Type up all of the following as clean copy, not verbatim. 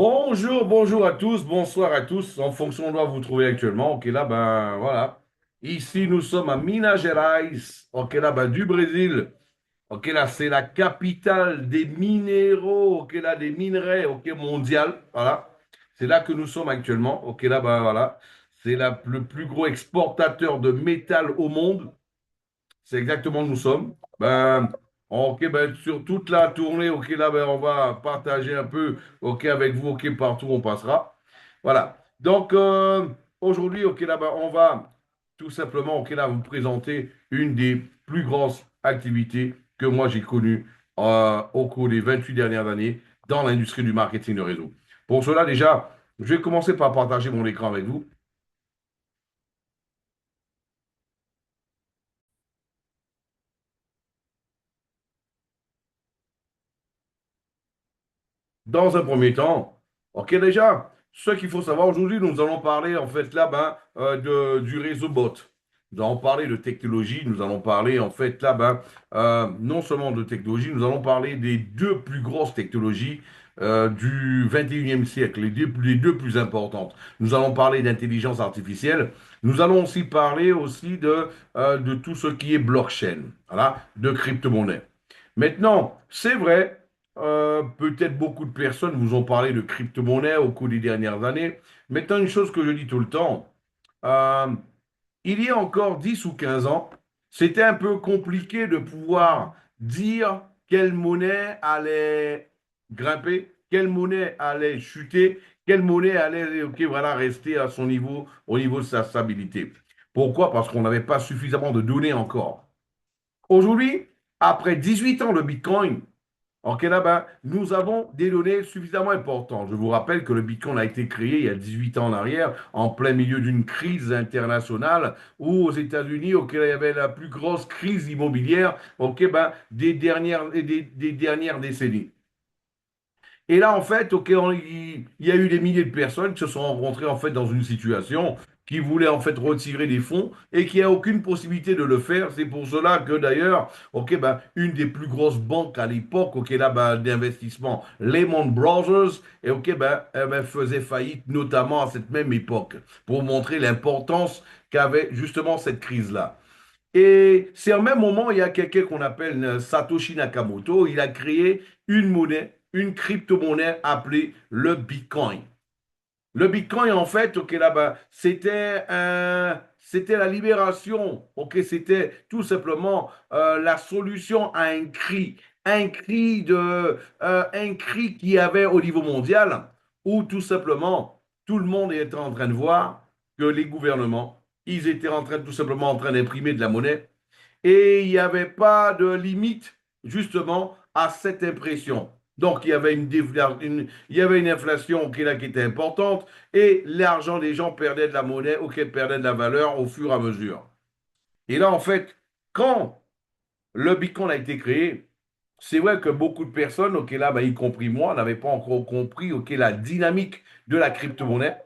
Bonjour, bonjour à tous, bonsoir à tous, en fonction de où vous vous trouvez actuellement. Ok, là, ben voilà. Ici, nous sommes à Minas Gerais. Ok, là, ben du Brésil. Ok, là, c'est la capitale des minéraux. Ok, là, des minerais. Ok, mondial. Voilà. C'est là que nous sommes actuellement. Ok, là, ben voilà. C'est le plus gros exportateur de métal au monde. C'est exactement où nous sommes. Ok, sur toute la tournée, ok, là, on va partager un peu, ok, avec vous, ok, partout où on passera. Voilà. Donc, aujourd'hui, ok, là, on va tout simplement, ok, là, vous présenter une des plus grosses activités que moi j'ai connues au cours des 28 dernières années dans l'industrie du marketing de réseau. Pour cela, déjà, je vais commencer par partager mon écran avec vous. Dans un premier temps, ok déjà, ce qu'il faut savoir aujourd'hui, nous allons parler en fait là du réseau bot. Nous allons parler de technologie, nous allons parler en fait là non seulement de technologie, nous allons parler des deux plus grosses technologies du 21e siècle, les deux plus importantes. Nous allons parler d'intelligence artificielle, nous allons aussi parler aussi de tout ce qui est blockchain, voilà, de crypto-monnaie. Maintenant, c'est vrai, peut-être beaucoup de personnes vous ont parlé de crypto-monnaie au cours des dernières années. Maintenant, une chose que je dis tout le temps, euh, il y a encore 10 ou 15 ans, c'était un peu compliqué de pouvoir dire quelle monnaie allait grimper, quelle monnaie allait chuter, quelle monnaie allait, ok, voilà, rester à son niveau, au niveau de sa stabilité. Pourquoi? Parce qu'on n'avait pas suffisamment de données encore. Aujourd'hui, après 18 ans de Bitcoin, ok, là, nous avons des données suffisamment importantes. Je vous rappelle que le Bitcoin a été créé il y a 18 ans en arrière, en plein milieu d'une crise internationale, où aux États-Unis, ok, là, il y avait la plus grosse crise immobilière, ok, des dernières décennies. Et là, en fait, ok, il y a eu des milliers de personnes qui se sont rencontrées en fait dans une situation qui voulaient en fait retirer des fonds et qui a aucune possibilité de le faire. C'est pour cela que d'ailleurs, ok, une des plus grosses banques à l'époque, ok, là, d'investissement, Lehman Brothers, et ok, faisait faillite notamment à cette même époque pour montrer l'importance qu'avait justement cette crise-là. Et c'est au même moment, il y a quelqu'un qu'on appelle Satoshi Nakamoto. Il a créé une monnaie, une crypto-monnaie appelée le Bitcoin. Le Bitcoin, en fait, ok, là-bas, c'était la libération. Ok, c'était tout simplement la solution à un cri qu'il y avait au niveau mondial, où tout simplement tout le monde était en train de voir que les gouvernements, ils étaient en train tout simplement en train d'imprimer de la monnaie et il n'y avait pas de limite justement à cette impression. Donc, il y avait une inflation qui était importante et l'argent des gens perdait de la monnaie ou qu'elle perdait de la valeur au fur et à mesure. Et là, en fait, quand le Bitcoin a été créé, c'est vrai que beaucoup de personnes, ok, là, y compris moi, n'avaient pas encore compris, ok, la dynamique de la crypto-monnaie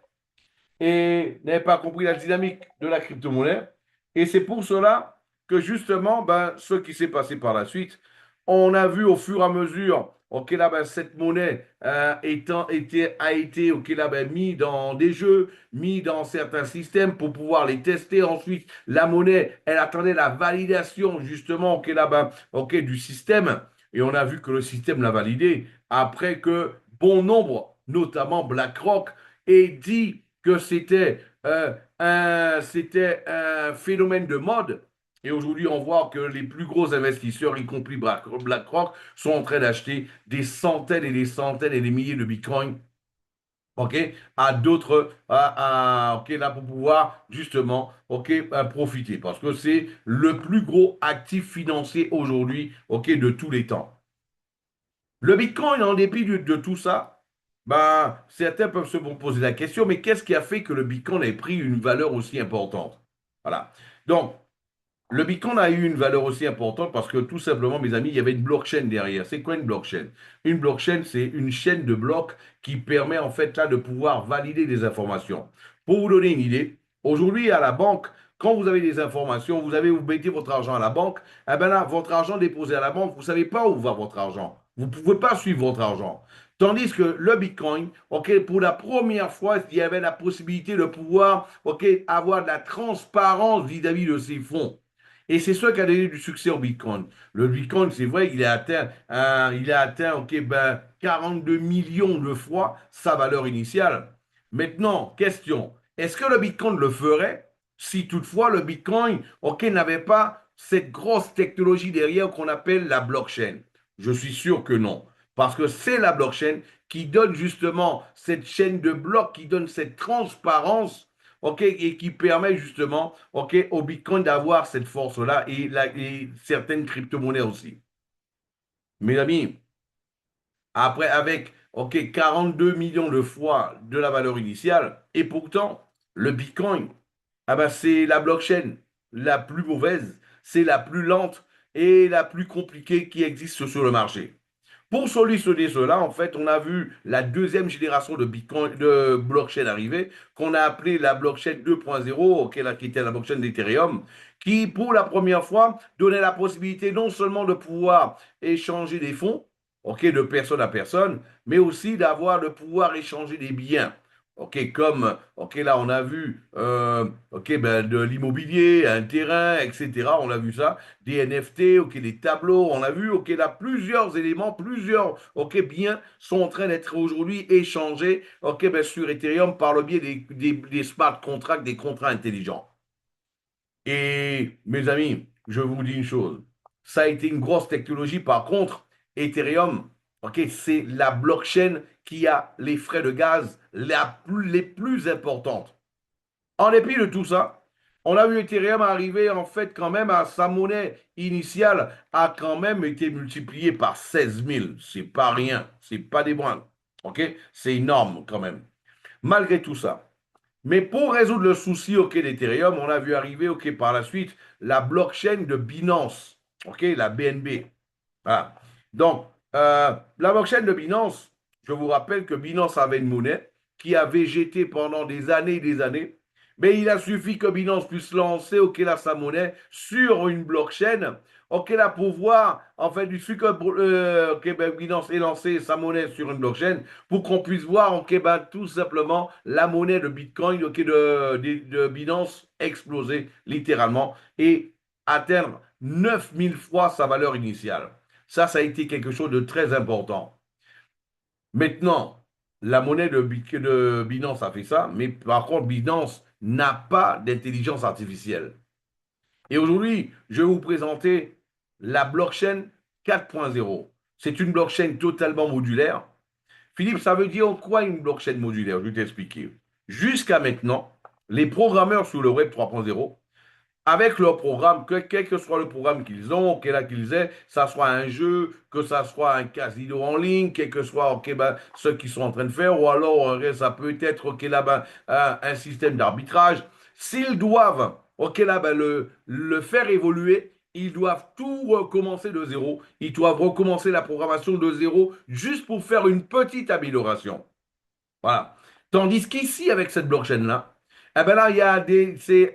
et n'avait pas compris la dynamique de la crypto-monnaie. Et c'est pour cela que justement, ce qui s'est passé par la suite, on a vu au fur et à mesure, ok, là, cette monnaie a été, ok, là, mis dans des jeux, mis dans certains systèmes pour pouvoir les tester. Ensuite, la monnaie, elle attendait la validation, justement, ok, là, ok, du système. Et on a vu que le système l'a validé après que bon nombre, notamment BlackRock, ait dit que c'était un phénomène de mode. Et aujourd'hui, on voit que les plus gros investisseurs, y compris BlackRock, sont en train d'acheter des centaines et des centaines et des milliers de bitcoins, ok, à d'autres, ok, là pour pouvoir justement, ok, profiter, parce que c'est le plus gros actif financier aujourd'hui, ok, de tous les temps. Le Bitcoin, en dépit de tout ça, certains peuvent se poser la question, mais qu'est-ce qui a fait que le Bitcoin ait pris une valeur aussi importante? Voilà. Donc, le Bitcoin a eu une valeur aussi importante parce que tout simplement, mes amis, il y avait une blockchain derrière. C'est quoi une blockchain? Une blockchain, c'est une chaîne de blocs qui permet en fait là de pouvoir valider des informations. Pour vous donner une idée, aujourd'hui à la banque, quand vous avez des informations, vous mettez votre argent à la banque, eh ben là, votre argent déposé à la banque, vous ne savez pas où va votre argent. Vous ne pouvez pas suivre votre argent. Tandis que le Bitcoin, ok, pour la première fois, il y avait la possibilité de pouvoir, ok, avoir de la transparence vis-à-vis de ses fonds. Et c'est ça qui a donné du succès au Bitcoin. Le Bitcoin, c'est vrai qu'il a atteint, ok, ben, 42 millions de fois sa valeur initiale. Maintenant, question, est-ce que le Bitcoin le ferait si toutefois le Bitcoin, ok, n'avait pas cette grosse technologie derrière qu'on appelle la blockchain? Je suis sûr que non. Parce que c'est la blockchain qui donne justement cette chaîne de blocs, qui donne cette transparence, ok, et qui permet justement, ok, au Bitcoin d'avoir cette force-là et certaines crypto-monnaies aussi. Mes amis, après, avec, ok, 42 millions de fois de la valeur initiale, et pourtant, le Bitcoin, ah ben, c'est la blockchain la plus mauvaise, c'est la plus lente et la plus compliquée qui existe sur le marché. Pour solutionner cela, en fait, on a vu la deuxième génération de Bitcoin, de blockchain arriver, qu'on a appelée la blockchain 2.0, qui était la blockchain d'Ethereum, qui, pour la première fois, donnait la possibilité non seulement de pouvoir échanger des fonds, ok, de personne à personne, mais aussi d'avoir le pouvoir échanger des biens. Ok, comme, ok, là, on a vu, ok, ben, de l'immobilier, un terrain, etc. On a vu ça des NFT, ok, des tableaux, on a vu, ok, là, plusieurs éléments, plusieurs, ok, biens sont en train d'être aujourd'hui échangés, ok, ben, sur Ethereum par le biais des smart contracts, des contrats intelligents. Et mes amis, je vous dis une chose, ça a été une grosse technologie. Par contre, Ethereum, ok, c'est la blockchain qui a les frais de gaz les plus importantes. En dépit de tout ça, on a vu Ethereum arriver en fait quand même à sa monnaie initiale a quand même été multipliée par 16 000. C'est pas rien, c'est pas des moindres. Ok, c'est énorme quand même. Malgré tout ça. Mais pour résoudre le souci ok d'Ethereum, on a vu arriver ok par la suite la blockchain de Binance. Ok, la BNB. Voilà. Donc, la blockchain de Binance, je vous rappelle que Binance avait une monnaie qui a végété pendant des années et des années, mais il a suffi que Binance puisse lancer, ok, là, sa monnaie sur une blockchain, ok, là, pour voir, en fait, il suffit que ok, ben, Binance ait lancé sa monnaie sur une blockchain pour qu'on puisse voir, ok, ben, tout simplement, la monnaie de Bitcoin, ok, de Binance exploser littéralement et atteindre 9000 fois sa valeur initiale. Ça a été quelque chose de très important. Maintenant, la monnaie de Binance a fait ça, mais par contre, Binance n'a pas d'intelligence artificielle. Et aujourd'hui, je vais vous présenter la blockchain 4.0. C'est une blockchain totalement modulaire. Philippe, ça veut dire quoi une blockchain modulaire? Je vais t'expliquer. Jusqu'à maintenant, les programmeurs sur le web 3.0 avec leur programme, quel que soit le programme qu'ils ont, quel qu'ils aient, ça soit un jeu, que ça soit un casino en ligne, quel que soit ok, ben, ce qu'ils sont en train de faire, ou alors ça peut être ok, là, ben, un système d'arbitrage. S'ils doivent ok, là, ben, le faire évoluer, ils doivent tout recommencer de zéro. Ils doivent recommencer la programmation de zéro juste pour faire une petite amélioration. Voilà. Tandis qu'ici, avec cette blockchain-là, eh ben là,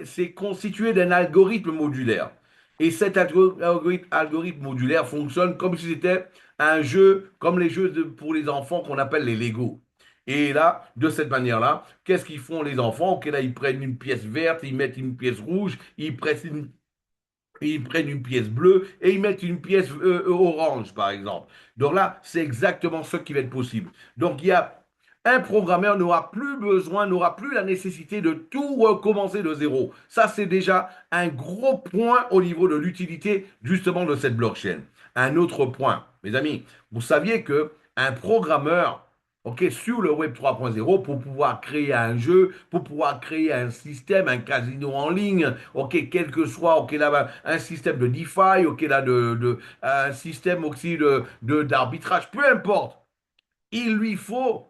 c'est constitué d'un algorithme modulaire. Et cet algorithme modulaire fonctionne comme si c'était un jeu, comme les jeux pour les enfants qu'on appelle les Lego. Et là, de cette manière-là, qu'est-ce qu'ils font les enfants? Ok, là, ils prennent une pièce verte, ils mettent une pièce rouge, ils prennent une pièce bleue et ils mettent une pièce orange, par exemple. Donc là, c'est exactement ce qui va être possible. Donc il y a un programmeur n'aura plus besoin, n'aura plus la nécessité de tout recommencer de zéro. Ça, c'est déjà un gros point au niveau de l'utilité justement de cette blockchain. Un autre point, mes amis, vous saviez que un programmeur, ok, sur le Web 3.0, pour pouvoir créer un jeu, pour pouvoir créer un système, un casino en ligne, ok, quel que soit, ok, là, un système de DeFi, ok, là, un système aussi d'arbitrage, peu importe il lui faut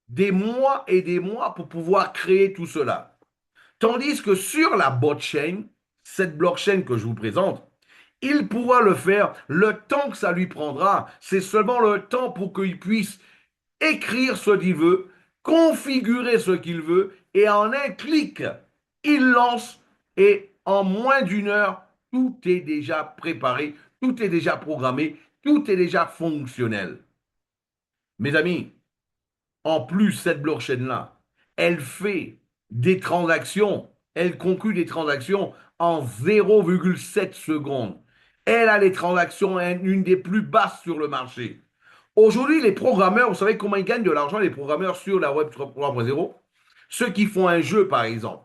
des mois et des mois pour pouvoir créer tout cela. Tandis que sur la blockchain, cette blockchain que je vous présente, il pourra le faire le temps que ça lui prendra. C'est seulement le temps pour qu'il puisse écrire ce qu'il veut, configurer ce qu'il veut, et en un clic, il lance et en moins d'une heure, tout est déjà préparé, tout est déjà programmé, Tout est déjà fonctionnel. Mes amis, en plus, cette blockchain-là, elle fait des transactions, elle conclut des transactions en 0,7 secondes. Elle a les transactions une des plus basses sur le marché. Aujourd'hui, les programmeurs, vous savez comment ils gagnent de l'argent, les programmeurs sur la Web 3.0? Ceux qui font un jeu, par exemple,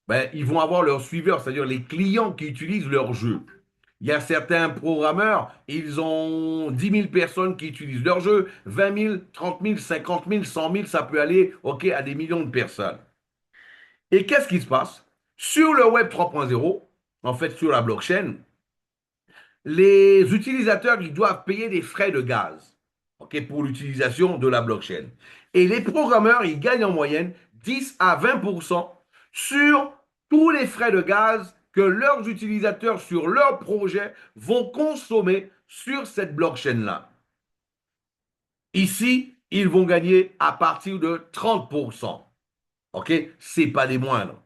ben, ils vont avoir leurs suiveurs, c'est-à-dire les clients qui utilisent leur jeu. Il y a certains programmeurs, ils ont 10 000 personnes qui utilisent leur jeu, 20 000, 30 000, 50 000, 100 000, ça peut aller à des millions de personnes. Et qu'est-ce qui se passe? Sur le Web 3.0, en fait sur la blockchain, les utilisateurs ils doivent payer des frais de gaz pour l'utilisation de la blockchain. Et les programmeurs, ils gagnent en moyenne 10 à 20% sur tous les frais de gaz que leurs utilisateurs sur leur projet vont consommer sur cette blockchain-là. Ici, ils vont gagner à partir de 30%. OK? C'est pas des moindres.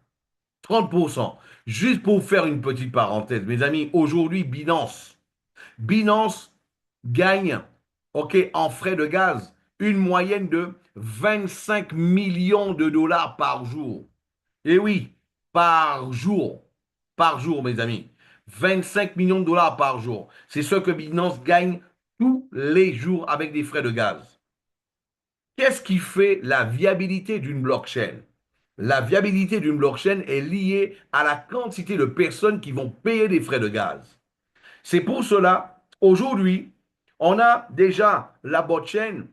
30%. Juste pour faire une petite parenthèse, mes amis, aujourd'hui, Binance gagne, en frais de gaz, une moyenne de 25 millions de dollars par jour. Et oui, par jour. Par jour, mes amis. 25 millions de dollars par jour. C'est ce que Binance gagne tous les jours avec des frais de gaz. Qu'est-ce qui fait la viabilité d'une blockchain? La viabilité d'une blockchain est liée à la quantité de personnes qui vont payer des frais de gaz. C'est pour cela, aujourd'hui, on a déjà la blockchain,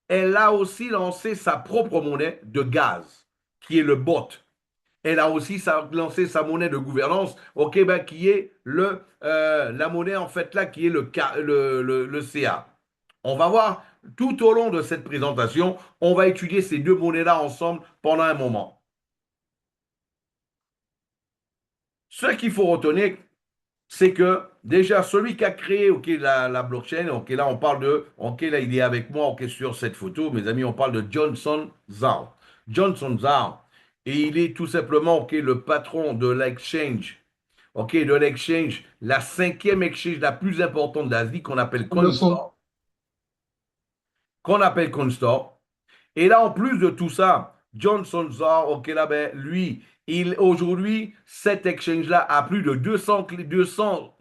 elle a aussi lancé sa propre monnaie de gaz, qui est le bot. Elle a aussi lancé sa monnaie de gouvernance au Québec, qui est la monnaie en fait là, qui est le CA. On va voir tout au long de cette présentation, on va étudier ces deux monnaies-là ensemble pendant un moment. Ce qu'il faut retenir, c'est que déjà celui qui a créé la blockchain, là on parle là il est avec moi sur cette photo, mes amis, on parle de Johnson Zhao. Johnson Zhao, et il est tout simplement le patron de l'exchange, la cinquième exchange la plus importante d'Asie Anderson. Qu'on appelle Coinstar. Et là, en plus de tout ça, Johnson Zar, là, ben, lui, aujourd'hui, cet exchange-là a plus de 200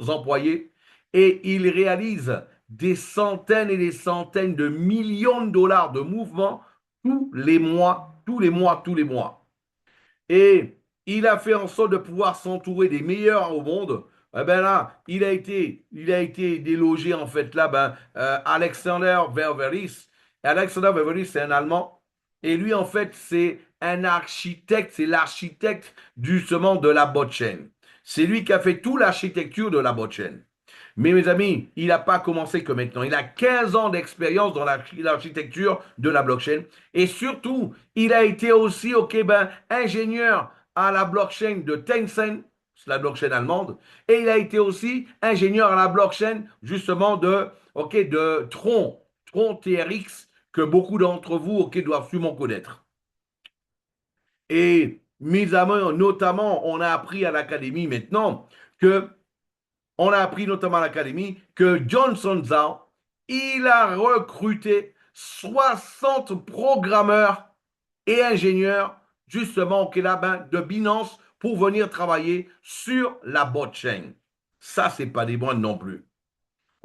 employés et il réalise des centaines et des centaines de millions de dollars de mouvements tous les mois, tous les mois, tous les mois. Et il a fait en sorte de pouvoir s'entourer des meilleurs au monde. Eh ben là, il a été délogé en fait là, Alexander Werveris. Alexander Werveris, c'est un Allemand. Et lui, en fait, c'est un architecte, c'est l'architecte justement de la blockchain. C'est lui qui a fait toute l'architecture de la blockchain. Mais mes amis, il n'a pas commencé que maintenant. Il a 15 ans d'expérience dans l'architecture de la blockchain. Et surtout, il a été aussi ingénieur à la blockchain de Tencent, c'est la blockchain allemande. Et il a été aussi ingénieur à la blockchain justement de Tron TRX, que beaucoup d'entre vous doivent sûrement connaître. Et mes amis, notamment, on a appris à l'académie maintenant que on a appris notamment à l'académie que Johnson Zhao, il a recruté 60 programmeurs et ingénieurs justement de Binance pour venir travailler sur la blockchain. Ça, c'est pas des moindres non plus.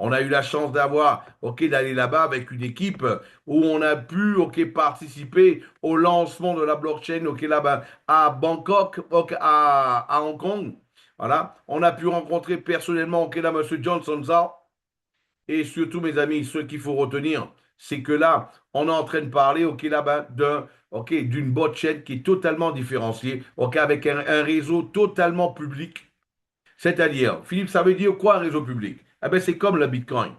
On a eu la chance d'aller là-bas avec une équipe où on a pu, participer au lancement de la blockchain, à Bangkok, à Hong Kong. Voilà. On a pu rencontrer personnellement, Monsieur Johnson Zhao. Et surtout, mes amis, ce qu'il faut retenir, c'est que là, on est en train de parler, d'une blockchain qui est totalement différenciée, avec un réseau totalement public. C'est-à-dire, Philippe, ça veut dire quoi un réseau public? Eh ben, c'est comme le Bitcoin.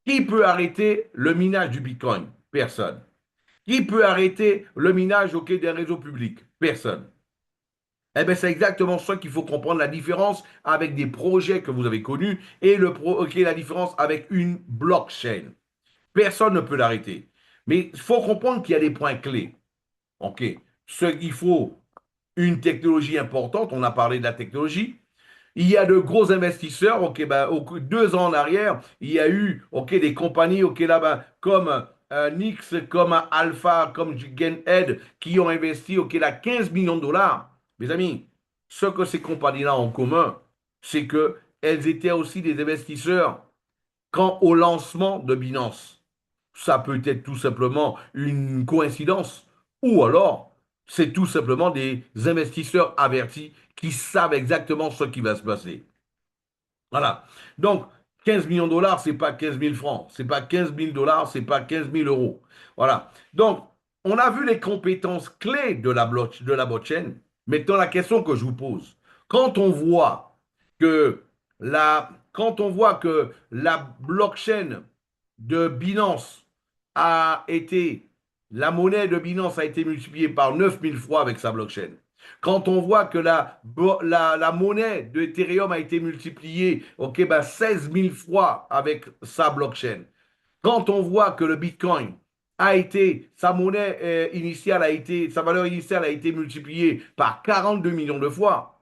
Qui peut arrêter le minage du Bitcoin? Personne. Qui peut arrêter le minage d'un réseau public? Personne. Eh bien, c'est exactement ça qu'il faut comprendre, la différence avec des projets que vous avez connus et la différence avec une blockchain. Personne ne peut l'arrêter. Mais il faut comprendre qu'il y a des points clés. OK. Il faut une technologie importante, on a parlé de la technologie. Il y a de gros investisseurs, ok, ben, 2 ans en arrière, il y a eu, ok, des compagnies, ok, là, ben, comme Nix, comme Alpha, comme Genhead, qui ont investi, ok, là, 15 millions de dollars. Mes amis, ce que ces compagnies-là ont en commun, c'est qu'elles étaient aussi des investisseurs quand au lancement de Binance. Ça peut être tout simplement une coïncidence, ou alors c'est tout simplement des investisseurs avertis qui savent exactement ce qui va se passer. Voilà. Donc, 15 millions de dollars, c'est pas 15 000 francs. C'est pas 15 000 dollars, c'est pas 15 000 euros. Voilà. Donc, on a vu les compétences clés de la blockchain. Maintenant, la question que je vous pose, quand on voit quand on voit que la blockchain de Binance a été, la monnaie de Binance a été multipliée par 9000 fois avec sa blockchain, quand on voit que la monnaie d'Ethereum a été multipliée, ok, ben 16 000 fois avec sa blockchain. Quand on voit que le Bitcoin a été, sa monnaie initiale a été, sa valeur initiale a été multipliée par 42 millions de fois.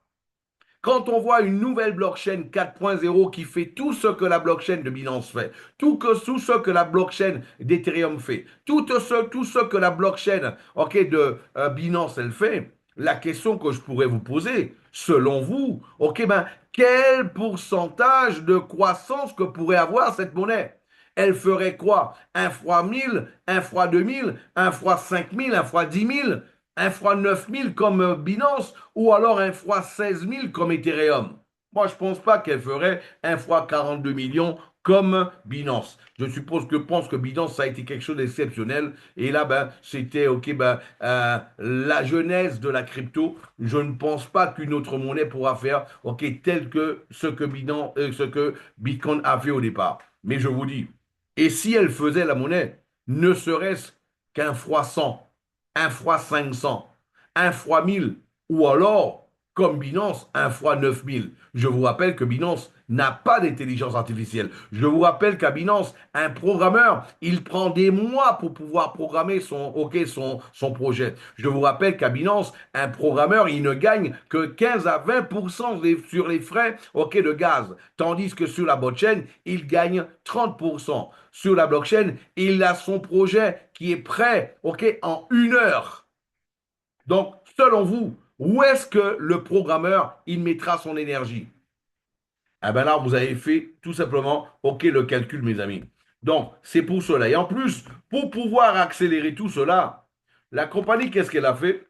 Quand on voit une nouvelle blockchain 4.0 qui fait tout ce que la blockchain de Binance fait, tout ce que la blockchain d'Ethereum fait, tout ce que la blockchain ok, de Binance elle fait, la question que je pourrais vous poser, selon vous, ok, ben, quel pourcentage de croissance que pourrait avoir cette monnaie? Elle ferait quoi? Un fois 1000, un fois 2000, un fois 5000, un fois 10 000, un fois 9000 comme Binance ou alors un fois 16 000 comme Ethereum. Moi, je ne pense pas qu'elle ferait un fois 42 millions comme Binance. Je suppose que pense que Binance, ça a été quelque chose d'exceptionnel. Et là, ben, c'était ok, ben, la genèse de la crypto. Je ne pense pas qu'une autre monnaie pourra faire ok, tel que ce que Bitcoin a fait au départ. Mais je vous dis, et si elle faisait la monnaie, ne serait-ce qu'un fois 100, un fois 500, un fois 1000, ou alors, comme Binance, un fois 9000. Je vous rappelle que Binance n'a pas d'intelligence artificielle. Je vous rappelle qu'à Binance, un programmeur, il prend des mois pour pouvoir programmer son projet. Je vous rappelle qu'à Binance, un programmeur, il ne gagne que 15 à 20% sur les frais de gaz. Tandis que sur la blockchain, il gagne 30%. Sur la blockchain, il a son projet qui est prêt en 1 heure. Donc, selon vous, où est-ce que le programmeur, il mettra son énergie? Eh bien là, vous avez fait tout simplement, OK, le calcul, mes amis. Donc, c'est pour cela. Et en plus, pour pouvoir accélérer tout cela, la compagnie, qu'est-ce qu'elle a fait?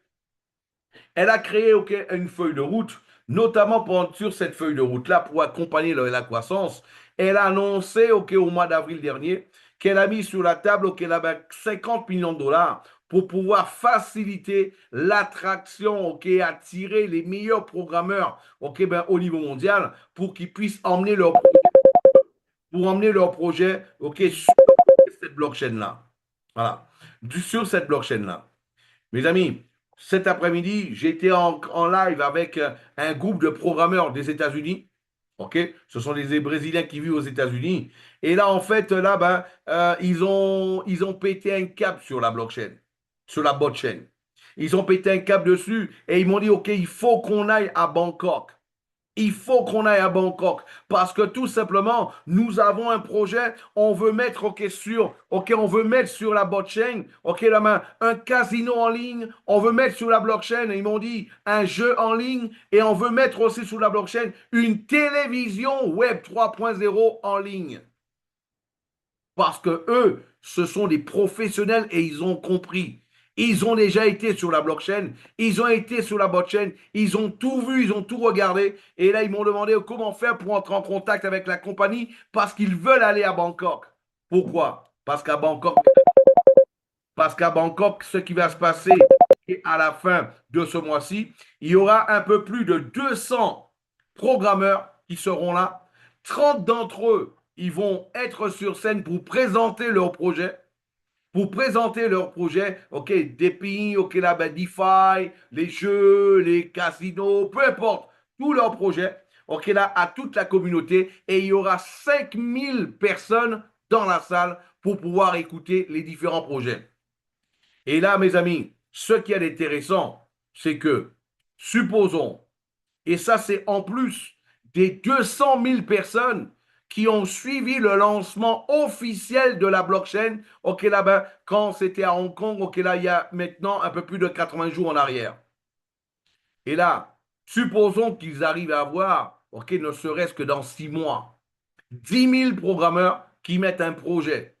Elle a créé, OK, une feuille de route, notamment sur cette feuille de route-là, pour accompagner la croissance. Elle a annoncé, OK, au mois d'avril dernier, qu'elle a mis sur la table, OK, là-bas, 50 millions de dollars pour pouvoir faciliter l'attraction, OK, attirer les meilleurs programmeurs, OK, ben, au niveau mondial pour qu'ils puissent emmener leur projet, OK, sur cette blockchain-là. Voilà. Sur cette blockchain-là. Mes amis, cet après-midi, j'étais en live avec un groupe de programmeurs des États-Unis. OK? Ce sont des Brésiliens qui vivent aux États-Unis. Et là, en fait, là, ben, ils ont pété un câble sur la blockchain, sur la botchain. Ils ont pété un câble dessus et ils m'ont dit, OK, il faut qu'on aille à Bangkok. Il faut qu'on aille à Bangkok parce que tout simplement, nous avons un projet, on veut mettre on veut mettre sur la blockchain, OK, la main, un casino en ligne, on veut mettre sur la blockchain, ils m'ont dit un jeu en ligne et on veut mettre aussi sur la blockchain une télévision web 3.0 en ligne. Parce que eux, ce sont des professionnels et ils ont compris. Ils ont déjà été sur la blockchain, ils ont été sur la blockchain, ils ont tout vu, ils ont tout regardé. Et là, ils m'ont demandé comment faire pour entrer en contact avec la compagnie parce qu'ils veulent aller à Bangkok. Pourquoi? Parce qu'à Bangkok, ce qui va se passer à la fin de ce mois-ci, il y aura un peu plus de 200 programmeurs qui seront là. 30 d'entre eux, ils vont être sur scène pour présenter leur projet. Pour présenter leur projet, OK, des pays, OK, là, ben, DeFi, les jeux, les casinos, peu importe, tous leurs projets, OK, là, à toute la communauté. Et il y aura 5000 personnes dans la salle pour pouvoir écouter les différents projets. Et là, mes amis, ce qui est intéressant, c'est que, supposons, et ça c'est en plus des 200 000 personnes qui ont suivi le lancement officiel de la blockchain, ok là-bas, quand c'était à Hong Kong, ok là, il y a maintenant un peu plus de 80 jours en arrière. Et là, supposons qu'ils arrivent à avoir, ok, ne serait-ce que dans 6 mois, 10 000 programmeurs qui mettent un projet.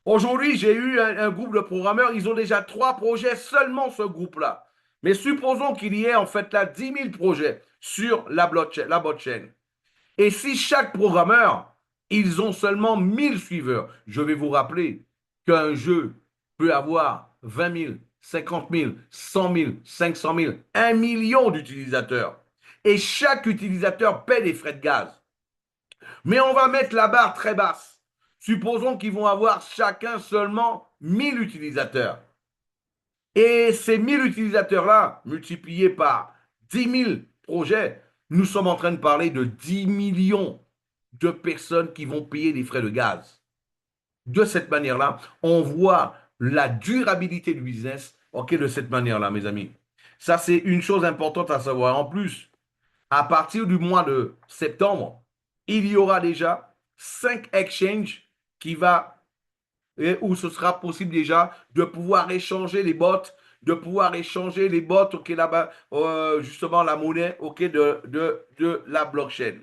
Aujourd'hui, j'ai eu un groupe de programmeurs, ils ont déjà 3 projets, seulement ce groupe-là. Mais supposons qu'il y ait en fait là 10 000 projets sur la blockchain. Et si chaque programmeur, ils ont seulement 1 000 suiveurs, je vais vous rappeler qu'un jeu peut avoir 20 000, 50 000, 100 000, 500 000, 1 million d'utilisateurs. Et chaque utilisateur paie des frais de gaz. Mais on va mettre la barre très basse. Supposons qu'ils vont avoir chacun seulement 1 000 utilisateurs. Et ces 1 000 utilisateurs-là, multipliés par 10 000 projets, nous sommes en train de parler de 10 millions de personnes qui vont payer des frais de gaz. De cette manière-là, on voit la durabilité du business, ok, de cette manière-là, mes amis. Ça, c'est une chose importante à savoir. En plus, à partir du mois de septembre, il y aura déjà 5 exchanges qui va et où ce sera possible déjà de pouvoir échanger les bots, ok, là-bas, justement, la monnaie, ok, de la blockchain.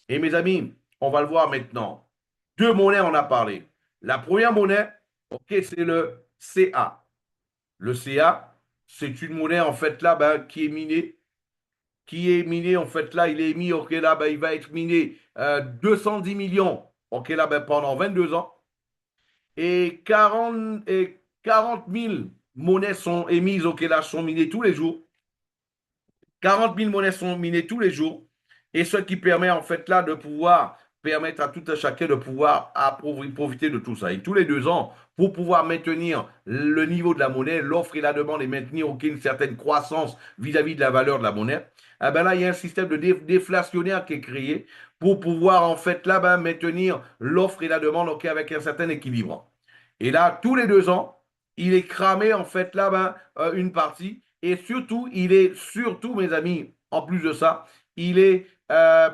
Et mes amis, on va le voir maintenant. 2 monnaies, on a parlé. La première monnaie, ok, c'est le CA. Le CA, c'est une monnaie, en fait, là, ben, qui est miné, en fait, là, il est mis, ok, là, ben, il va être miné 210 millions, ok, là, ben, pendant 22 ans. Et 40 000 monnaies sont émises, ok, là, sont minées tous les jours. 40 000 monnaies sont minées tous les jours. Et ce qui permet, en fait, là, de pouvoir permettre à tout un chacun de pouvoir profiter de tout ça. Et tous les 2 ans, pour pouvoir maintenir le niveau de la monnaie, l'offre et la demande et maintenir aucune certaine croissance vis-à-vis de la valeur de la monnaie, eh ben là, il y a un système de déflationnaire qui est créé pour pouvoir, en fait, là-bas, maintenir l'offre et la demande, ok, avec un certain équilibre. Et là, tous les 2 ans, il est cramé, en fait, là-bas, une partie. Et surtout, mes amis, en plus de ça, il est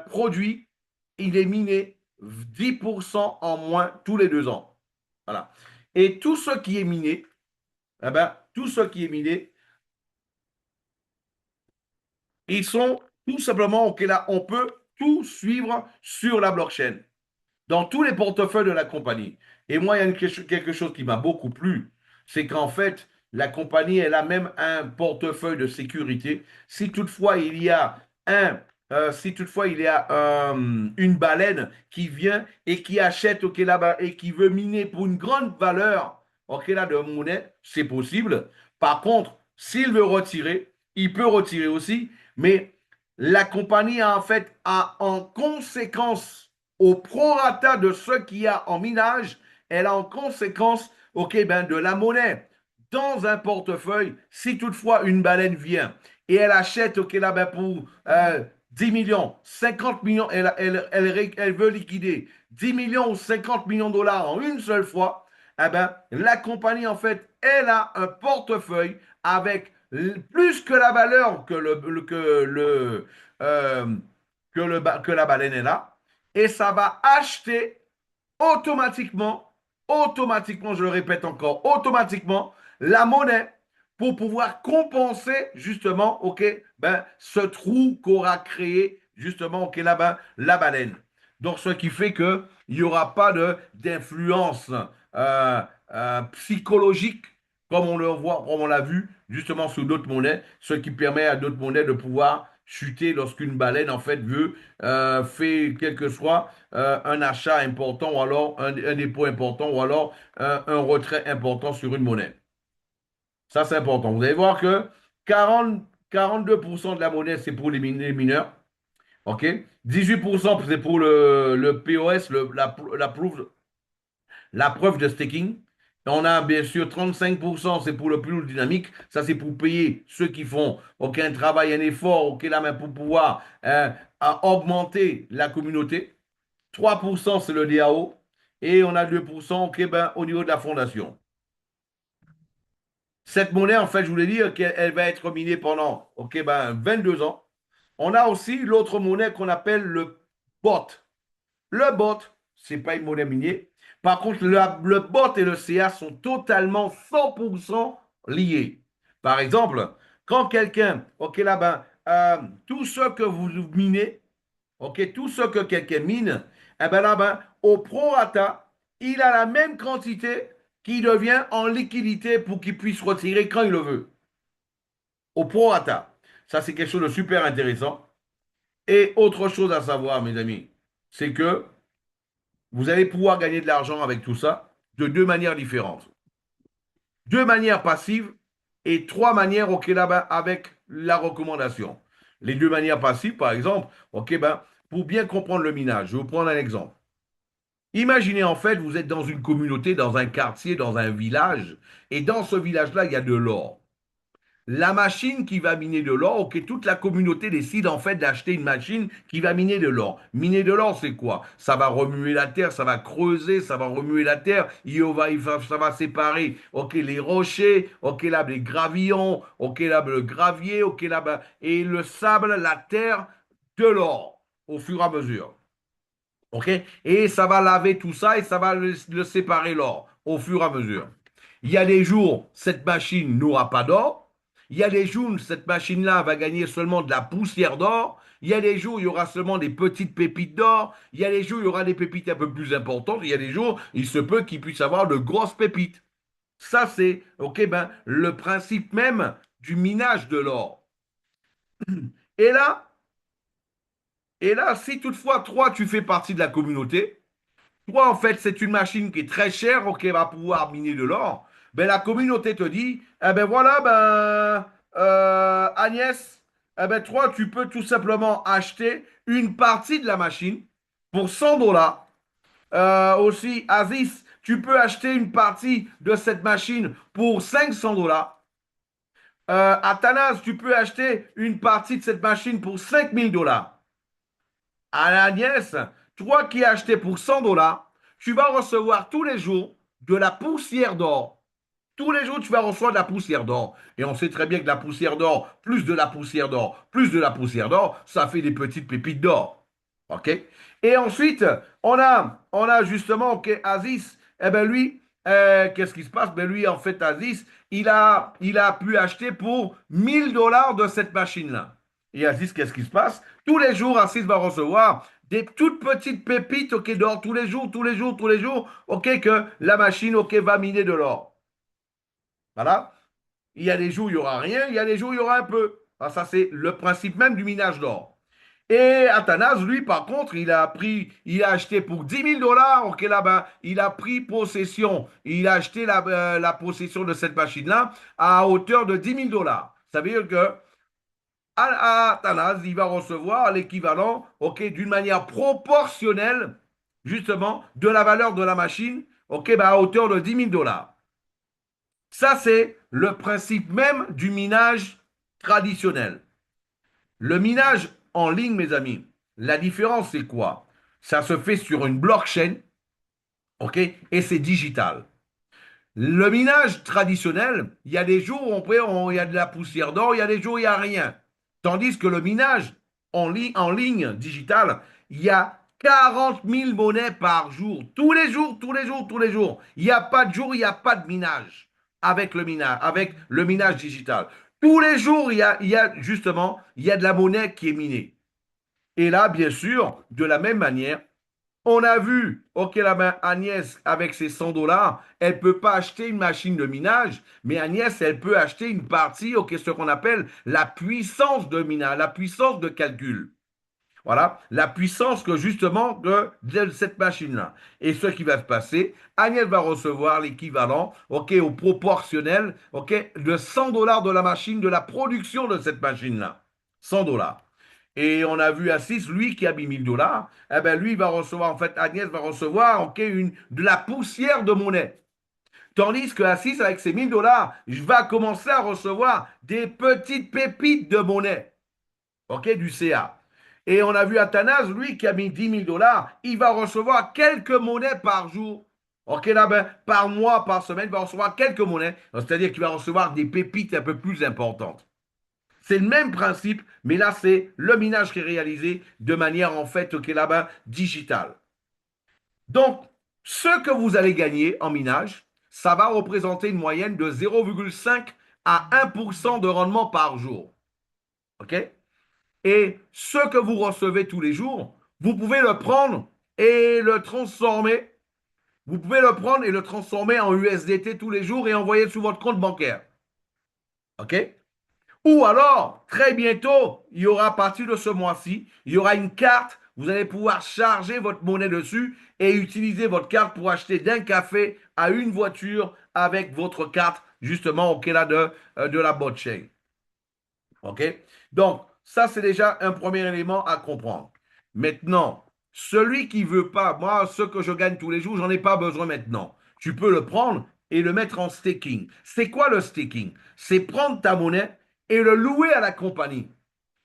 produit, il est miné 10% en moins tous les 2 ans. Voilà. Et tout ce qui est miné, eh ben, tout ce qui est miné, ils sont tout simplement, ok, là, on peut tout suivre sur la blockchain, dans tous les portefeuilles de la compagnie. Et moi, il y a quelque chose qui m'a beaucoup plu, c'est qu'en fait, la compagnie, elle a même un portefeuille de sécurité. Si toutefois il y a une baleine qui vient et qui achète, ok, là-bas, et qui veut miner pour une grande valeur, ok, là, de monnaie, c'est possible. Par contre, s'il veut retirer, il peut retirer aussi, mais la compagnie, en fait, a en conséquence au prorata de ce qu'il y a en minage, elle a en conséquence, ok, ben, de la monnaie dans un portefeuille. Si toutefois une baleine vient et elle achète, ok, là, ben, pour 10 millions, 50 millions, elle veut liquider 10 millions ou 50 millions de dollars en une seule fois, eh ben, la compagnie, en fait, elle a un portefeuille avec plus que la valeur euh, que la baleine est là, et ça va acheter automatiquement, automatiquement, je le répète encore, automatiquement, la monnaie pour pouvoir compenser justement, ok, ben, ce trou qu'aura créé justement, ok, là-bas, la baleine. Donc, ce qui fait qu'il n'y aura pas d'influence psychologique comme on le voit, comme on l'a vu justement sur d'autres monnaies, ce qui permet à d'autres monnaies de pouvoir chuter lorsqu'une baleine en fait fait quel que soit un achat important ou alors un dépôt important ou alors un retrait important sur une monnaie. Ça, c'est important. Vous allez voir que 42% de la monnaie, c'est pour les mineurs. OK? 18%, c'est pour le POS, la preuve de staking. On a bien sûr 35%, c'est pour le plus dynamique. Ça, c'est pour payer ceux qui font aucun travail, un effort, ok, là, mais pour pouvoir augmenter la communauté. 3%, c'est le DAO. Et on a 2%, ok, ben, au niveau de la fondation. Cette monnaie, en fait, je voulais dire qu'elle va être minée pendant, ok, ben, 22 ans. On a aussi l'autre monnaie qu'on appelle le BOT. Le BOT, c'est pas une monnaie minière. Par contre, le BOT et le CA sont totalement 100% liés. Par exemple, quand quelqu'un, ok là-bas, tout ce que vous minez, ok, tout ce que quelqu'un mine, eh ben là-bas, au prorata, il a la même quantité qui devient en liquidité pour qu'il puisse retirer quand il le veut. Au prorata. Ça, c'est quelque chose de super intéressant. Et autre chose à savoir, mes amis, c'est que vous allez pouvoir gagner de l'argent avec tout ça de deux manières différentes. Deux manières passives et trois manières, ok, là-bas, avec la recommandation. Les deux manières passives, par exemple, ok, ben, pour bien comprendre le minage, je vais vous prendre un exemple. Imaginez en fait, vous êtes dans une communauté, dans un quartier, dans un village, et dans ce village-là, il y a de l'or. La machine qui va miner de l'or, ok, toute la communauté décide en fait d'acheter une machine qui va miner de l'or. Miner de l'or, c'est quoi? Ça va remuer la terre, ça va creuser, ça va remuer la terre, ça va séparer, ok, les rochers, ok, là, les gravillons, ok, là, le gravier, ok, là, et le sable, la terre, de l'or, au fur et à mesure. OK? Et ça va laver tout ça et ça va le séparer l'or au fur et à mesure. Il y a des jours, cette machine n'aura pas d'or. Il y a des jours, cette machine-là va gagner seulement de la poussière d'or. Il y a des jours, il y aura seulement des petites pépites d'or. Il y a des jours, il y aura des pépites un peu plus importantes. Il y a des jours, il se peut qu'il puisse avoir de grosses pépites. Ça, c'est, OK, ben, le principe même du minage de l'or. Et là, si toutefois, toi, tu fais partie de la communauté, toi, en fait, c'est une machine qui est très chère, ok, va pouvoir miner de l'or. Ben, la communauté te dit, eh ben voilà, Agnès, eh ben toi, tu peux tout simplement acheter une partie de la machine pour 100 dollars. Aussi, Aziz, tu peux acheter une partie de cette machine pour 500 dollars. Athanas, tu peux acheter une partie de cette machine pour 5000 dollars. À la nièce, toi qui as acheté pour 100 dollars, tu vas recevoir tous les jours de la poussière d'or. Tous les jours, tu vas recevoir de la poussière d'or. Et on sait très bien que la poussière d'or, plus de la poussière d'or, plus de la poussière d'or, ça fait des petites pépites d'or. OK? Et ensuite, on a justement, OK, Aziz, eh ben lui, qu'est-ce qui se passe? Ben lui, en fait, Aziz, il a pu acheter pour 1000 dollars de cette machine-là. Et Aziz, qu'est-ce qui se passe? Tous les jours, Aziz va recevoir des toutes petites pépites, OK, d'or, tous les jours, tous les jours, tous les jours, OK, que la machine, OK, va miner de l'or. Voilà. Il y a des jours où il n'y aura rien, il y a des jours où il y aura un peu. Ah, ça, c'est le principe même du minage d'or. Et Athanas, lui, par contre, il a acheté pour 10 000 dollars, ok, là-bas, il a pris possession, il a acheté la possession de cette machine-là à hauteur de 10 000 dollars. Ça veut dire que Athanas, il va recevoir l'équivalent, ok, d'une manière proportionnelle, justement, de la valeur de la machine, ok, à hauteur de 10 000 dollars. Ça, c'est le principe même du minage traditionnel. Le minage en ligne, mes amis, la différence, c'est quoi? Ça se fait sur une blockchain, OK? Et c'est digital. Le minage traditionnel, il y a des jours où il y a de la poussière d'or, il y a des jours où il n'y a rien. Tandis que le minage en ligne digital, il y a 40 000 monnaies par jour. Tous les jours, tous les jours, tous les jours. Il n'y a pas de jour, il n'y a pas de minage avec le minage digital. Tous les jours, justement, il y a de la monnaie qui est minée. Et là, bien sûr, de la même manière, on a vu, ok, la main Agnès, avec ses 100 dollars, elle ne peut pas acheter une machine de minage, mais Agnès, elle peut acheter une partie, ok, ce qu'on appelle la puissance de minage, la puissance de calcul. Voilà, la puissance que justement de cette machine-là. Et ce qui va se passer, Agnès va recevoir l'équivalent, ok, au proportionnel, ok, de 100 dollars de la machine, de la production de cette machine-là. 100 dollars. Et on a vu Assis, lui qui a mis 1000 dollars, eh ben lui va recevoir, en fait, Agnès va recevoir, ok, de la poussière de monnaie. Tandis que Assis, avec ses 1000 dollars, va commencer à recevoir des petites pépites de monnaie, ok, du CA. Et on a vu Athanas, lui, qui a mis 10 000 dollars, il va recevoir quelques monnaies par jour. Ok, là, ben, par mois, par semaine, il va recevoir quelques monnaies. C'est-à-dire qu'il va recevoir des pépites un peu plus importantes. C'est le même principe, mais là, c'est le minage qui est réalisé de manière, en fait, qui est là-bas, digitale. Donc, ce que vous allez gagner en minage, ça va représenter une moyenne de 0,5 à 1% de rendement par jour. OK? Et ce que vous recevez tous les jours, vous pouvez le prendre et le transformer. Vous pouvez le prendre et le transformer en USDT tous les jours et envoyer sur votre compte bancaire. OK? Ou alors, très bientôt, il y aura à partir de ce mois-ci, il y aura une carte. Vous allez pouvoir charger votre monnaie dessus et utiliser votre carte pour acheter d'un café à une voiture avec votre carte, justement, au là de la blockchain. OK? Donc, ça, c'est déjà un premier élément à comprendre. Maintenant, celui qui ne veut pas, moi, ce que je gagne tous les jours, j'en ai pas besoin maintenant. Tu peux le prendre et le mettre en staking. C'est quoi le staking? C'est prendre ta monnaie et le louer à la compagnie.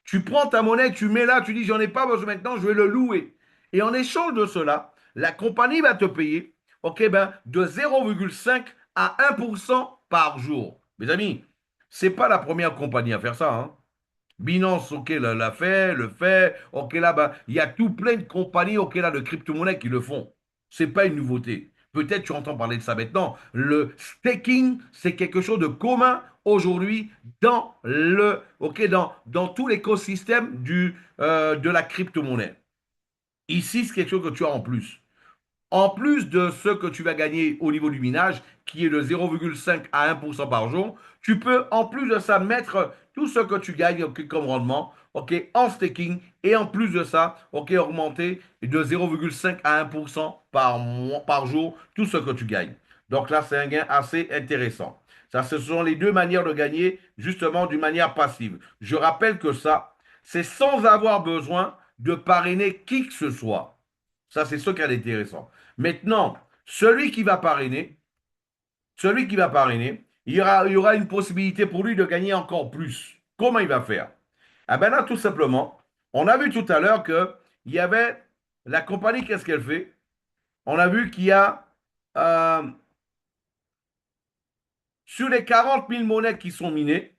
Tu prends ta monnaie, tu mets là, tu dis, j'en ai pas besoin maintenant, je vais le louer. Et en échange de cela, la compagnie va te payer, OK, ben, de 0,5 à 1% par jour. Mes amis, c'est pas la première compagnie à faire ça, hein. Binance, OK, l'a fait, le fait. OK, là, ben, il y a tout plein de compagnies, OK, là, de crypto-monnaies qui le font. C'est pas une nouveauté. Peut-être tu entends parler de ça maintenant. Le staking, c'est quelque chose de commun aujourd'hui OK, dans tout l'écosystème de la crypto-monnaie. Ici, c'est quelque chose que tu as en plus. En plus de ce que tu vas gagner au niveau du minage, qui est de 0,5 à 1% par jour, tu peux en plus de ça mettre tout ce que tu gagnes ok, comme rendement ok, en staking et en plus de ça, ok, augmenter de 0,5 à 1% par mois, par jour tout ce que tu gagnes. Donc là, c'est un gain assez intéressant. Ça, ce sont les deux manières de gagner justement d'une manière passive. Je rappelle que ça, c'est sans avoir besoin de parrainer qui que ce soit. Ça, c'est ce qui est intéressant. Maintenant, celui qui va parrainer, il y aura une possibilité pour lui de gagner encore plus. Comment il va faire? Ah ben là, tout simplement, on a vu tout à l'heure que il y avait la compagnie, qu'est-ce qu'elle fait? On a vu qu'il y a euh, sur les 40 000 monnaies qui sont minées,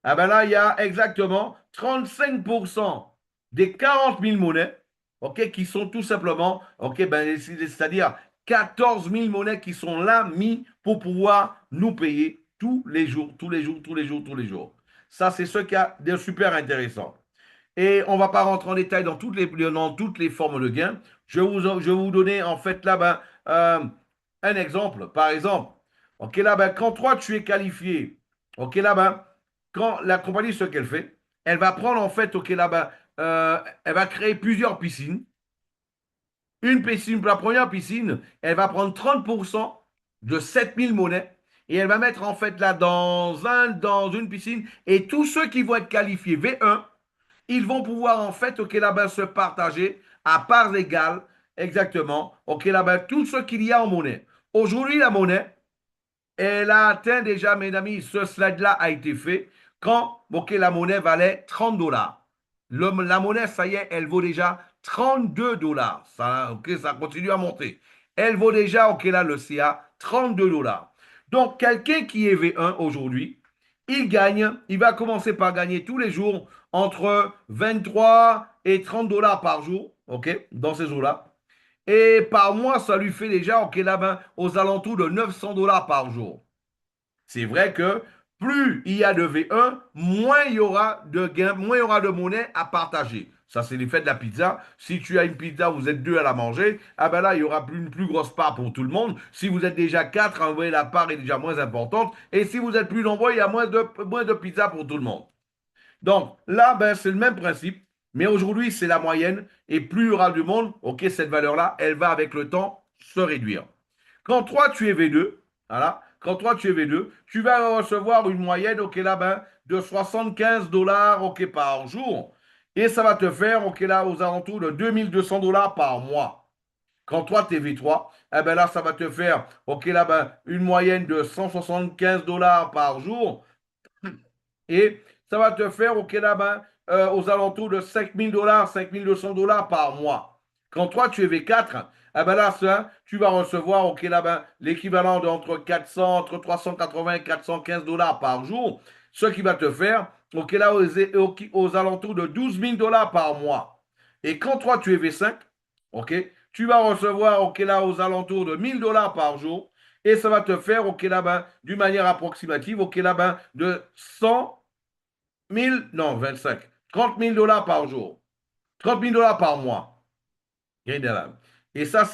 ah ben là, il y a exactement 35% des 40 000 monnaies, ok, qui sont tout simplement, ok, ben, c'est-à-dire 14 000 monnaies qui sont là mis pour pouvoir nous payer tous les jours, tous les jours, tous les jours, tous les jours. Ça, c'est ce qui a de super intéressant. Et on ne va pas rentrer en détail dans toutes les formes de gains. Je vais vous donner en fait là ben, un exemple. Par exemple, ok là ben, quand toi tu es qualifié, ok là ben, quand la compagnie ce qu'elle fait, elle va prendre en fait, ok là ben, elle va créer plusieurs piscines. Une piscine, la première piscine, elle va prendre 30% de 7 000 monnaies et elle va mettre en fait là dans une piscine et tous ceux qui vont être qualifiés V1 ils vont pouvoir en fait, ok, là-bas se partager à parts égales, exactement, ok, là-bas, tout ce qu'il y a en monnaie. Aujourd'hui, la monnaie, elle a atteint déjà, mes amis, ce slide-là a été fait quand, ok, la monnaie valait 30 dollars. La monnaie, ça y est, elle vaut déjà 32 dollars. Ça, ok, ça continue à monter. Elle vaut déjà, ok, là, le CA, 32 dollars. Donc, quelqu'un qui est V1 aujourd'hui, il gagne, il va commencer par gagner tous les jours entre 23 et 30 dollars par jour, ok, dans ces eaux-là. Et par mois, ça lui fait déjà, ok, là, ben, aux alentours de 900 dollars par jour. C'est vrai que plus il y a de V1, moins il y aura de gains, moins il y aura de monnaie à partager. Ça, c'est l'effet de la pizza. Si tu as une pizza, vous êtes deux à la manger, ah ben là, il y aura une plus grosse part pour tout le monde. Si vous êtes déjà quatre, la part est déjà moins importante. Et si vous êtes plus nombreux, il y a moins de pizza pour tout le monde. Donc là, ben, c'est le même principe, mais aujourd'hui, c'est la moyenne. Et plus il y aura du monde, ok, cette valeur-là, elle va avec le temps se réduire. Quand toi, tu es V2, voilà, quand toi, tu es V2, tu vas recevoir une moyenne, ok, là, ben, de 75 dollars, ok, par jour. Et ça va te faire, ok, là, aux alentours de 2200 dollars par mois. Quand toi, tu es V3, eh ben là, ça va te faire, ok, là, ben, une moyenne de 175 dollars par jour. Et ça va te faire au là-bas aux alentours de 5 000 dollars, 5 200 dollars par mois. Quand toi, tu es V4, eh ben là, ça, tu vas recevoir au là-bas l'équivalent d'entre 400, entre 380 et 415 dollars par jour, ce qui va te faire ok, là, aux alentours de 12 000 $ par mois. Et quand toi, tu es V5, ok, tu vas recevoir, ok, là, aux alentours de 1 000 $ par jour. Et ça va te faire, ok, là, ben, d'une manière approximative, ok, là, ben, de 100 000, non, 25, 30 000 $ par jour. 30 000 $ par mois. Et ça,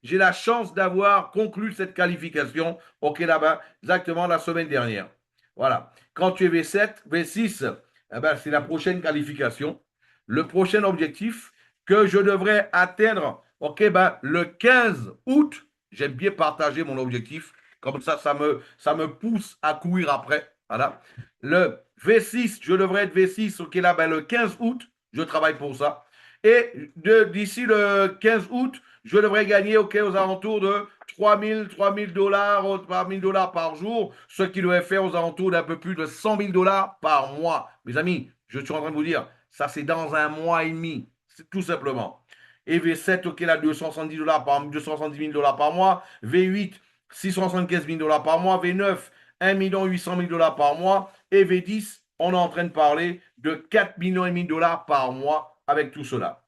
j'ai la chance d'avoir conclu cette qualification, ok, là-bas, exactement la semaine dernière. Voilà. Quand tu es V7, V6, eh ben, c'est la prochaine qualification. Le prochain objectif que je devrais atteindre, ok, ben, le 15 août, j'aime bien partager mon objectif. Comme ça me pousse à courir après. Voilà. Le V6, je devrais être V6, ok, là, ben, le 15 août, je travaille pour ça. Et d'ici le 15 août, je devrais gagner aux alentours de 3 000 $ par jour, ce qui devrait faire aux alentours d'un peu plus de 100 000 $ par mois. Mes amis, je suis en train de vous dire, ça c'est dans un mois et demi, c'est tout simplement. Et V7, ok, là, 270 000 $ par mois. V8, 675 000 $ par mois. V9, 1 800 000 $ par mois. Et V10, on est en train de parler de 4,5 millions $ par mois avec tout cela.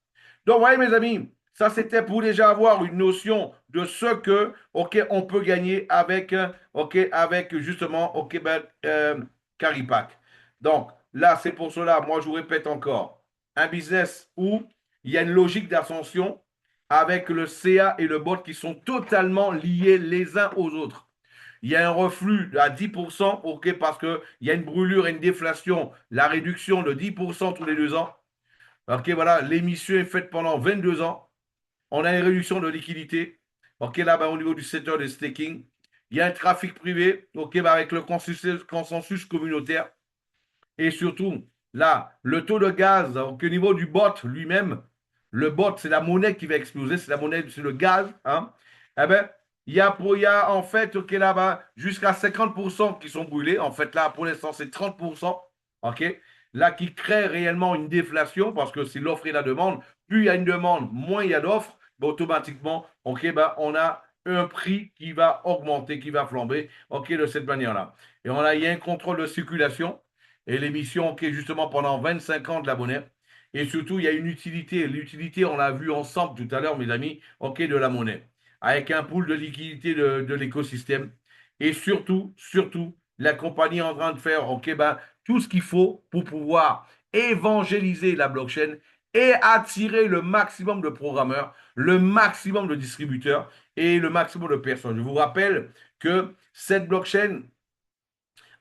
Donc, vous voyez, mes amis, ça c'était pour déjà avoir une notion de ce que, ok, on peut gagner avec, ok, avec justement, ok, ben, Caripac. Donc, là, c'est pour cela, moi, je vous répète encore, un business où il y a une logique d'ascension avec le CA et le bot qui sont totalement liés les uns aux autres. Il y a un reflux à 10%, ok, parce qu'il y a une brûlure et une déflation, la réduction de 10% tous les 2 ans. Ok, voilà, l'émission est faite pendant 22 ans. On a une réduction de liquidité. Ok, là-bas, au niveau du secteur de staking. Il y a un trafic privé, ok, bah, avec le consensus communautaire. Et surtout, là, le taux de gaz, donc, au niveau du bot lui-même, le bot, c'est la monnaie qui va exploser, c'est la monnaie, c'est le gaz. Hein. Eh ben, il y a en fait, ok, là-bas, jusqu'à 50% qui sont brûlés. En fait, là, pour l'instant, c'est 30%. OK? Là, qui crée réellement une déflation parce que c'est l'offre et la demande. Plus il y a une demande, moins il y a d'offres. Ben, automatiquement, OK, ben, on a un prix qui va augmenter, qui va flamber, OK, de cette manière-là. Et il y a un contrôle de circulation et l'émission, OK, justement, pendant 25 ans de la monnaie. Et surtout, il y a une utilité. L'utilité, on l'a vu ensemble tout à l'heure, mes amis, OK, de la monnaie. Avec un pool de liquidité de l'écosystème. Et surtout, la compagnie est en train de faire, OK, ben, tout ce qu'il faut pour pouvoir évangéliser la blockchain et attirer le maximum de programmeurs, le maximum de distributeurs et le maximum de personnes. Je vous rappelle que cette blockchain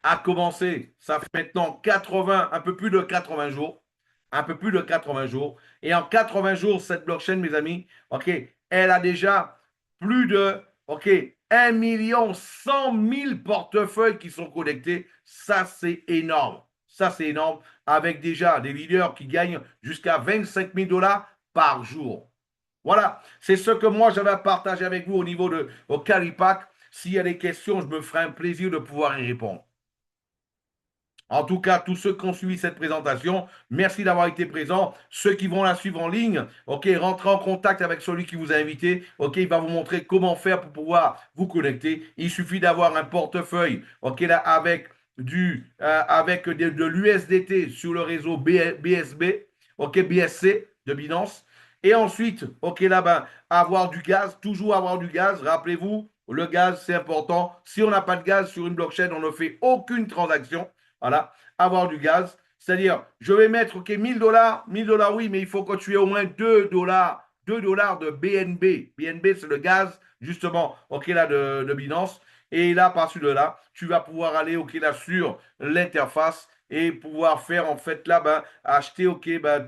a commencé, ça fait maintenant 80, un peu plus de 80 jours, un peu plus de 80 jours. Et en 80 jours, cette blockchain, mes amis, OK, elle a déjà plus de, OK, 1 100 000 portefeuilles qui sont connectés. Ça, c'est énorme. Ça, c'est énorme. Avec déjà des leaders qui gagnent jusqu'à 25 000 $ par jour. Voilà, c'est ce que moi j'avais à partager avec vous au niveau de au Caripac. S'il y a des questions, je me ferai un plaisir de pouvoir y répondre. En tout cas, tous ceux qui ont suivi cette présentation, merci d'avoir été présents. Ceux qui vont la suivre en ligne, ok, rentrez en contact avec celui qui vous a invité. Ok, il va vous montrer comment faire pour pouvoir vous connecter. Il suffit d'avoir un portefeuille, ok, là, avec de l'USDT sur le réseau BSB, ok, BSC de Binance. Et ensuite, ok, là-bas, avoir du gaz, toujours avoir du gaz. Rappelez-vous, le gaz, c'est important. Si on n'a pas de gaz sur une blockchain, on ne fait aucune transaction. Voilà, avoir du gaz. C'est-à-dire, je vais mettre, OK, 1000 $, 1000 $ oui, mais il faut que tu aies au moins 2 $ de BNB. BNB, c'est le gaz, justement, OK, là, de Binance. Et là, par-dessus de là, tu vas pouvoir aller, OK, là, sur l'interface et pouvoir faire, en fait, là, ben, acheter, OK, ben,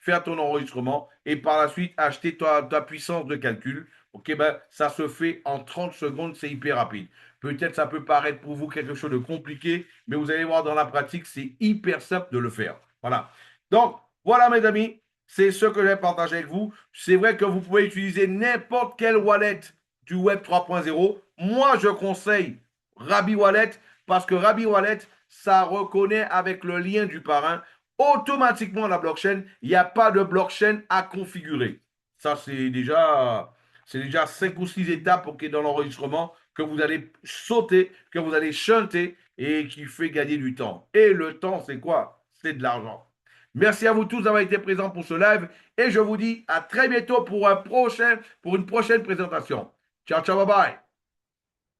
faire ton enregistrement et par la suite, acheter ta puissance de calcul. OK, ben, ça se fait en 30 secondes, c'est hyper rapide. Peut-être ça peut paraître pour vous quelque chose de compliqué, mais vous allez voir dans la pratique, c'est hyper simple de le faire. Voilà. Donc, voilà mes amis, c'est ce que j'ai partagé avec vous. C'est vrai que vous pouvez utiliser n'importe quelle wallet du Web 3.0. Moi, je conseille Rabi Wallet parce que Rabi Wallet, ça reconnaît avec le lien du parrain automatiquement la blockchain. Il n'y a pas de blockchain à configurer. Ça, c'est déjà 5 ou 6 étapes pour dans l'enregistrement que vous allez sauter, que vous allez chanter et qui fait gagner du temps. Et le temps, c'est quoi? C'est de l'argent. Merci à vous tous d'avoir été présents pour ce live et je vous dis à très bientôt pour une prochaine présentation. Ciao, ciao, bye bye.